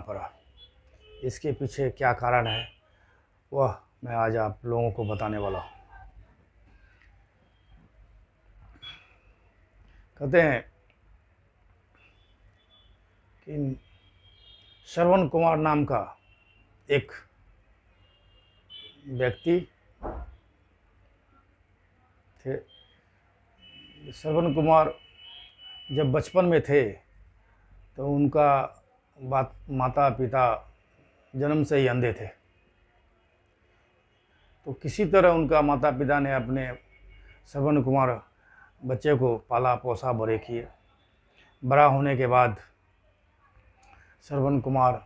पड़ा। इसके पीछे क्या कारण है वह मैं आज आप लोगों को बताने वाला हूँ। कहते हैं कि श्रवण कुमार नाम का एक व्यक्ति थे। श्रवण कुमार जब बचपन में थे तो उनका माता पिता जन्म से ही अंधे थे। तो किसी तरह उनका माता पिता ने अपने श्रवण कुमार बच्चे को पाला पोसा बड़े किए। बड़ा होने के बाद श्रवण कुमार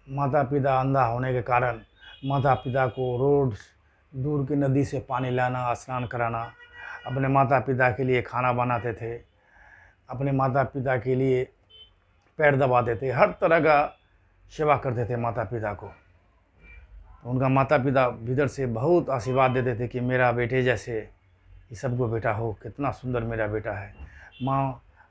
माता पिता अंधा होने के कारण माता पिता को रोज दूर की नदी से पानी लाना, स्नान कराना, अपने माता पिता के लिए खाना बनाते थे, अपने माता पिता के लिए पैर दबाते थे, हर तरह का सेवा करते थे माता पिता को। तो उनका माता पिता भीतर से बहुत आशीर्वाद देते थे कि मेरा बेटे जैसे ये सबको बेटा हो, कितना सुंदर मेरा बेटा है।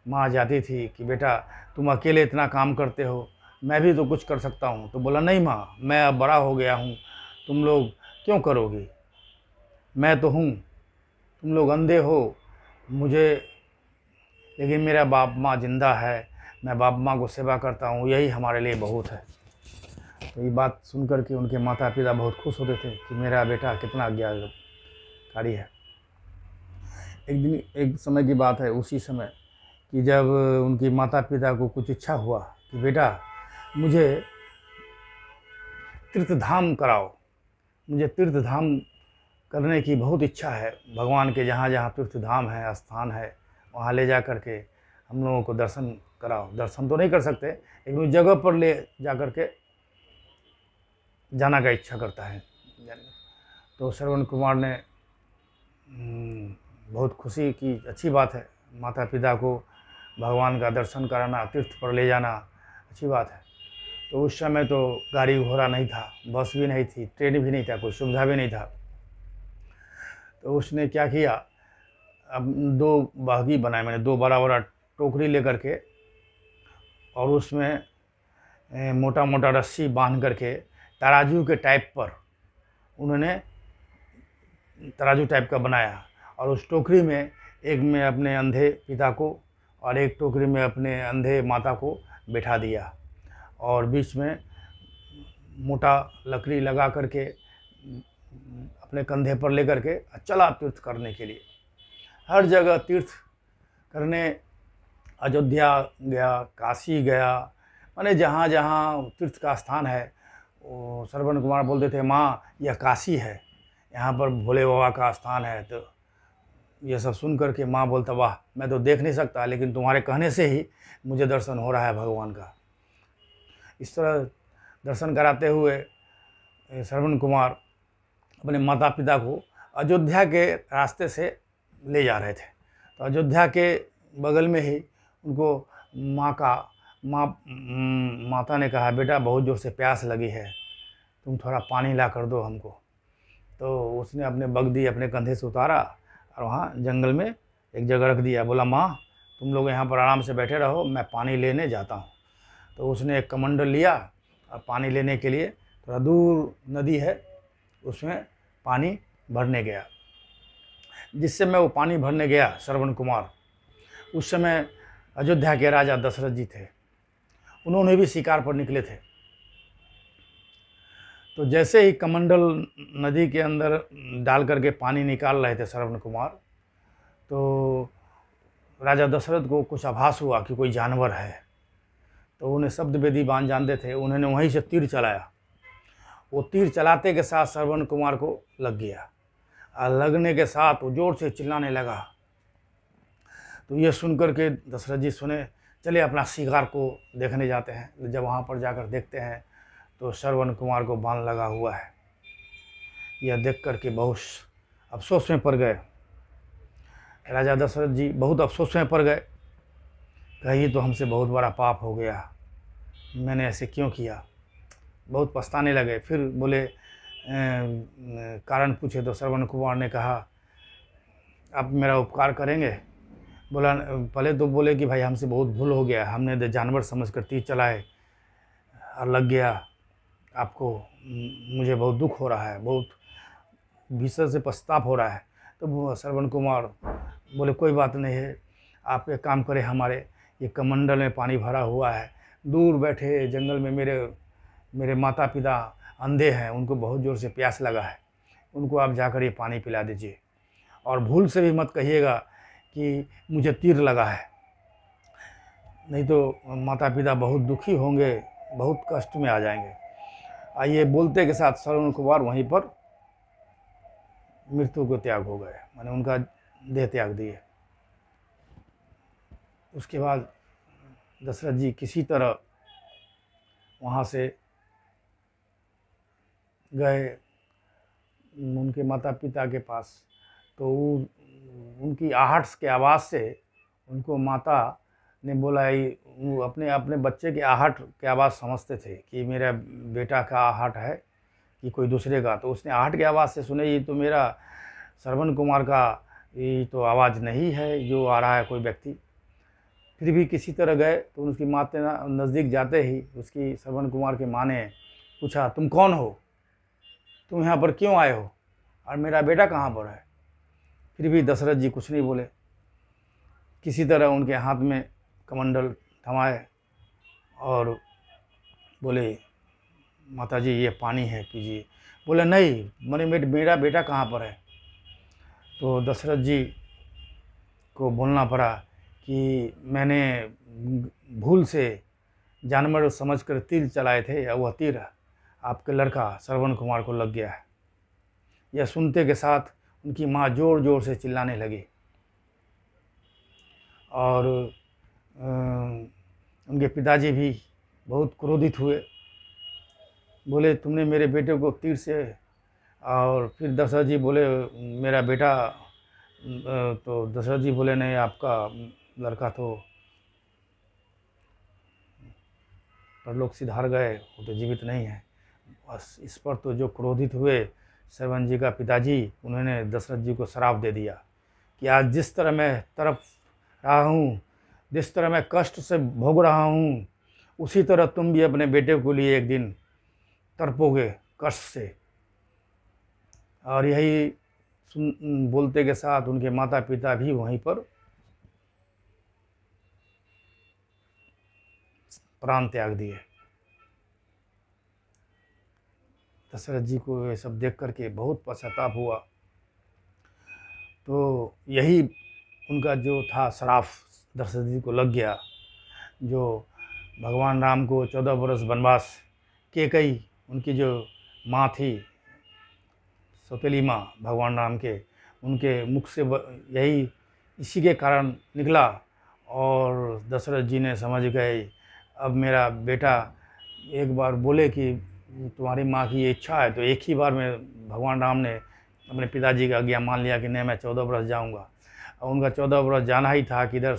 माँ जाती थी कि बेटा तुम अकेले इतना काम करते हो, मैं भी तो कुछ कर सकता हूँ। तो बोला नहीं माँ, मैं अब बड़ा हो गया हूँ, तुम लोग क्यों करोगी, मैं तो हूँ, तुम लोग अंधे हो मुझे, लेकिन मेरा बाप माँ जिंदा है, मैं बाप माँ को सेवा करता हूँ, यही हमारे लिए बहुत है। तो ये बात सुनकर के उनके माता पिता बहुत खुश होते थे कि मेरा बेटा कितना आज्ञाकारी है। एक दिन एक समय की बात है, उसी समय कि जब उनकी माता पिता को कुछ इच्छा हुआ कि बेटा मुझे तीर्थ धाम कराओ, मुझे तीर्थ धाम करने की बहुत इच्छा है, भगवान के जहाँ जहाँ तीर्थ धाम है, स्थान है, वहाँ ले जा कर के हम लोगों को दर्शन कराओ। दर्शन तो नहीं कर सकते, लेकिन उस जगह पर ले जा कर के जाना का इच्छा करता है। तो श्रवण कुमार ने बहुत खुशी की, अच्छी बात है, माता पिता को भगवान का दर्शन कराना, तीर्थ पर ले जाना अच्छी बात है। तो उस समय तो गाड़ी घोड़ा नहीं था, बस भी नहीं थी, ट्रेन भी नहीं था, कोई सुविधा भी नहीं था। तो उसने क्या किया, अब दो बागी बनाए, मैंने दो बड़ा बड़ा टोकरी लेकर के, और उसमें मोटा मोटा रस्सी बांध करके तराजू के टाइप पर उन्होंने तराजू टाइप का बनाया, और उस टोकरी में एक में अपने अंधे पिता को और एक टोकरी में अपने अंधे माता को बैठा दिया, और बीच में मोटा लकड़ी लगा करके अपने कंधे पर लेकर के चला तीर्थ करने के लिए। हर जगह तीर्थ करने अयोध्या गया, काशी गया, माने जहाँ जहाँ तीर्थ का स्थान है वो श्रवण कुमार बोलते थे माँ यह काशी है, यहाँ पर भोले बाबा का स्थान है। तो ये सब सुन कर के माँ बोलता वाह, मैं तो देख नहीं सकता, लेकिन तुम्हारे कहने से ही मुझे दर्शन हो रहा है भगवान का। इस तरह दर्शन कराते हुए श्रवण कुमार अपने माता पिता को अयोध्या के रास्ते से ले जा रहे थे। तो अयोध्या के बगल में ही उनको माता ने कहा बेटा बहुत ज़ोर से प्यास लगी है, तुम थोड़ा पानी ला कर दो हमको। तो उसने अपने बगदी अपने कंधे से उतारा और वहाँ जंगल में एक जगह रख दिया। बोला माँ तुम लोग यहाँ पर आराम से बैठे रहो, मैं पानी लेने जाता हूँ। तो उसने एक कमंडल लिया और पानी लेने के लिए थोड़ा दूर नदी है उसमें पानी भरने गया। जिस समय वो पानी भरने गया श्रवण कुमार, उस समय अयोध्या के राजा दशरथ जी थे, उन्होंने भी शिकार पर निकले थे। तो जैसे ही कमंडल नदी के अंदर डाल करके पानी निकाल रहे थे श्रवण कुमार, तो राजा दशरथ को कुछ आभास हुआ कि कोई जानवर है। तो उन्हें शब्द वेदी बाण जानते थे, उन्होंने वहीं से तीर चलाया। वो तीर चलाते के साथ श्रवण कुमार को लग गया, और लगने के साथ वो ज़ोर से चिल्लाने लगा। तो ये सुनकर के दशरथ जी सुने, चले अपना शिकार को देखने जाते हैं। जब वहाँ पर जाकर देखते हैं तो श्रवण कुमार को बाण लगा हुआ है। यह देख कर के बहुत अफसोस में पड़ गए। राजा दशरथ जी बहुत अफसोस में पड़ गए, कहीं तो हमसे बहुत बड़ा पाप हो गया, मैंने ऐसे क्यों किया, बहुत पछताने लगे। फिर बोले कारण पूछे तो श्रवण कुमार ने कहा आप मेरा उपकार करेंगे। बोला पहले तो बोले कि भाई हमसे बहुत भूल हो गया, हमने जानवर समझकर तीर चलाए, और लग गया आपको, मुझे बहुत दुख हो रहा है, बहुत भीतर से पछतावा हो रहा है। तो वो श्रवण कुमार बोले कोई बात नहीं है, आप एक काम करें, हमारे ये कमंडल में पानी भरा हुआ है, दूर बैठे जंगल में मेरे मेरे माता पिता अंधे हैं, उनको बहुत ज़ोर से प्यास लगा है, उनको आप जाकर ये पानी पिला दीजिए। और भूल से भी मत कहिएगा कि मुझे तीर लगा है, नहीं तो माता पिता बहुत दुखी होंगे, बहुत कष्ट में आ जाएंगे। आइए बोलते के साथ श्रवण कुमार वहीं पर मृत्यु को त्याग हो गए, माने उनका देह त्याग दिए। उसके बाद दशरथ जी किसी तरह वहाँ से गए उनके माता पिता के पास। तो उनकी आहट के आवाज़ से उनको माता ने बोला, वो अपने अपने बच्चे के आहट की आवाज़ समझते थे कि मेरा बेटा का आहट है कि कोई दूसरे का। तो उसने आहट की आवाज़ से सुने, ये तो मेरा श्रवण कुमार का ये तो आवाज़ नहीं है जो आ रहा है कोई व्यक्ति। फिर भी किसी तरह गए तो उसकी माँ ने नज़दीक जाते ही उसकी श्रवण कुमार की माँ ने पूछा, तुम कौन हो, तुम यहाँ पर क्यों आए हो, और मेरा बेटा कहाँ पर है। फिर भी दशरथ जी कुछ नहीं बोले, किसी तरह उनके हाथ में कमंडल थमाए और बोले, माताजी ये पानी है, पीजिए। बोले नहीं, मैंने मेरा बेटा कहाँ पर है। तो दशरथ जी को बोलना पड़ा कि मैंने भूल से जानवर समझकर तीर चलाए थे, या वह तीर आपके लड़का श्रवण कुमार को लग गया है। यह सुनते के साथ उनकी माँ ज़ोर ज़ोर से चिल्लाने लगी और उनके पिताजी भी बहुत क्रोधित हुए, बोले तुमने मेरे बेटे को तीर से। और फिर दशरथ जी बोले मेरा बेटा, तो दशरथ जी बोले नहीं, आपका लड़का तो परलोक सिधार गए, वो तो जीवित नहीं है। बस इस पर तो जो क्रोधित हुए श्रवण जी का पिताजी, उन्होंने दशरथ जी को श्राप दे दिया कि आज जिस तरह मैं तड़प रहा हूँ, जिस तरह मैं कष्ट से भोग रहा हूँ, उसी तरह तुम भी अपने बेटे को लिए एक दिन तड़पोगे कष्ट से। और यही बोलते के साथ उनके माता पिता भी वहीं पर प्राण त्याग दिए। दशरथ जी को ये सब देख करके बहुत पश्चाताप हुआ। तो यही उनका जो था श्राप दशरथ जी को लग गया, जो भगवान राम को 14 वर्ष वनवास, कैकेयी उनकी जो माँ थी, सौतेली माँ भगवान राम के, उनके मुख से यही इसी के कारण निकला। और दशरथ जी ने समझ गए, अब मेरा बेटा एक बार बोले कि तुम्हारी माँ की ये इच्छा है, तो एक ही बार में भगवान राम ने अपने पिताजी का आज्ञा मान लिया कि नहीं, मैं 14 वर्ष जाऊँगा। और उनका 14 वर्ष जाना ही था कि इधर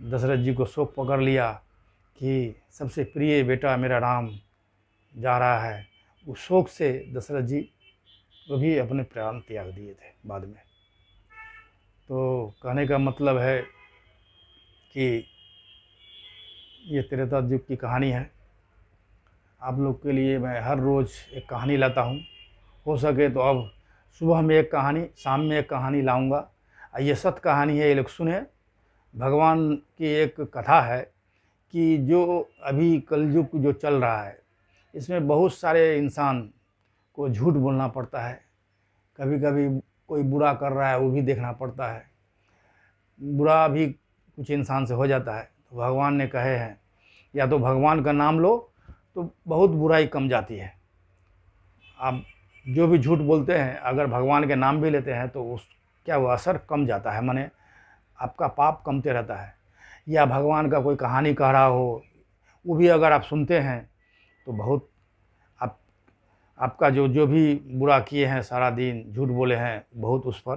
दशरथ जी को शोक पकड़ लिया कि सबसे प्रिय बेटा मेरा राम जा रहा है। उस शोक से दशरथ जी वो भी अपने प्राण त्याग दिए थे बाद में। तो कहने का मतलब है कि ये त्रेता युग की कहानी है। आप लोग के लिए मैं हर रोज़ एक कहानी लाता हूँ, हो सके तो अब सुबह में एक कहानी, शाम में एक कहानी लाऊंगा। ये सत्य कहानी है, ये लोग सुने। भगवान की एक कथा है कि जो अभी कलयुग जो चल रहा है, इसमें बहुत सारे इंसान को झूठ बोलना पड़ता है। कभी कभी कोई बुरा कर रहा है वो भी देखना पड़ता है, बुरा भी कुछ इंसान से हो जाता है। तो भगवान ने कहे हैं, या तो भगवान का नाम लो तो बहुत बुराई कम जाती है। आप जो भी झूठ बोलते हैं, अगर भगवान के नाम भी लेते हैं तो उस क्या वो असर कम जाता है, माने आपका पाप कमते रहता है। या भगवान का कोई कहानी कह रहा हो, वो भी अगर आप सुनते हैं तो बहुत आपका जो भी बुरा किए हैं, सारा दिन झूठ बोले हैं, बहुत उस पर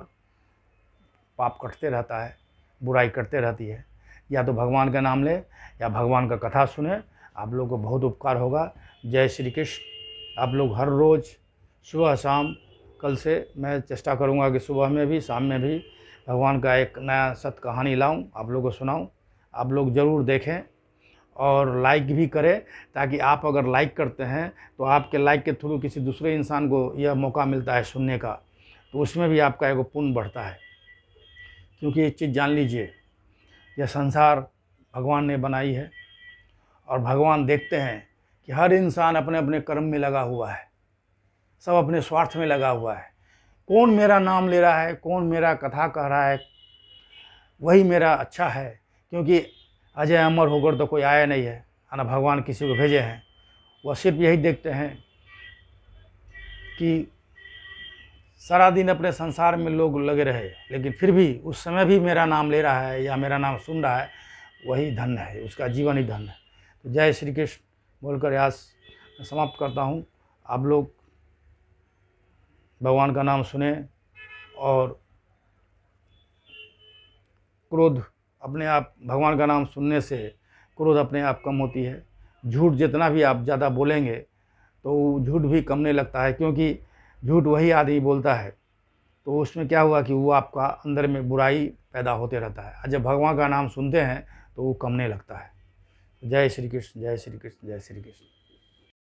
पाप कटते रहता है, बुराई करते रहती है। या तो भगवान का नाम ले या भगवान का कथा सुने, आप लोग को बहुत उपकार होगा। जय श्री कृष्ण। आप लोग हर रोज़ सुबह शाम, कल से मैं चेष्टा करूंगा कि सुबह में भी शाम में भी भगवान का एक नया सत्य कहानी लाऊं, आप लोगों को सुनाऊं। आप लोग ज़रूर देखें और लाइक भी करें, ताकि आप अगर लाइक करते हैं तो आपके लाइक के थ्रू किसी दूसरे इंसान को यह मौका मिलता है सुनने का, तो उसमें भी आपका एगो पुण्य बढ़ता है। क्योंकि एक चीज़ जान लीजिए, यह संसार भगवान ने बनाई है और भगवान देखते हैं कि हर इंसान अपने अपने कर्म में लगा हुआ है, सब अपने स्वार्थ में लगा हुआ है। कौन मेरा नाम ले रहा है, कौन मेरा कथा कह रहा है, वही मेरा अच्छा है। क्योंकि अजय अमर होकर तो कोई आया नहीं है, ना भगवान किसी को भेजे हैं। वह सिर्फ यही देखते हैं कि सारा दिन अपने संसार में लोग लगे रहे, लेकिन फिर भी उस समय भी मेरा नाम ले रहा है या मेरा नाम सुन रहा है, वही धन्य है, उसका जीवन ही धन्य है। तो जय श्री कृष्ण बोलकर आज समाप्त करता हूँ। आप लोग भगवान का नाम सुने और क्रोध अपने आप, भगवान का नाम सुनने से क्रोध अपने आप कम होती है। झूठ जितना भी आप ज़्यादा बोलेंगे तो झूठ भी कम नहीं लगता है, क्योंकि झूठ वही आदमी बोलता है तो उसमें क्या हुआ कि वो आपका अंदर में बुराई पैदा होते रहता है। और जब भगवान का नाम सुनते हैं तो वो कम नहीं लगता है। जय श्री कृष्ण, जय श्री कृष्ण, जय श्री कृष्ण।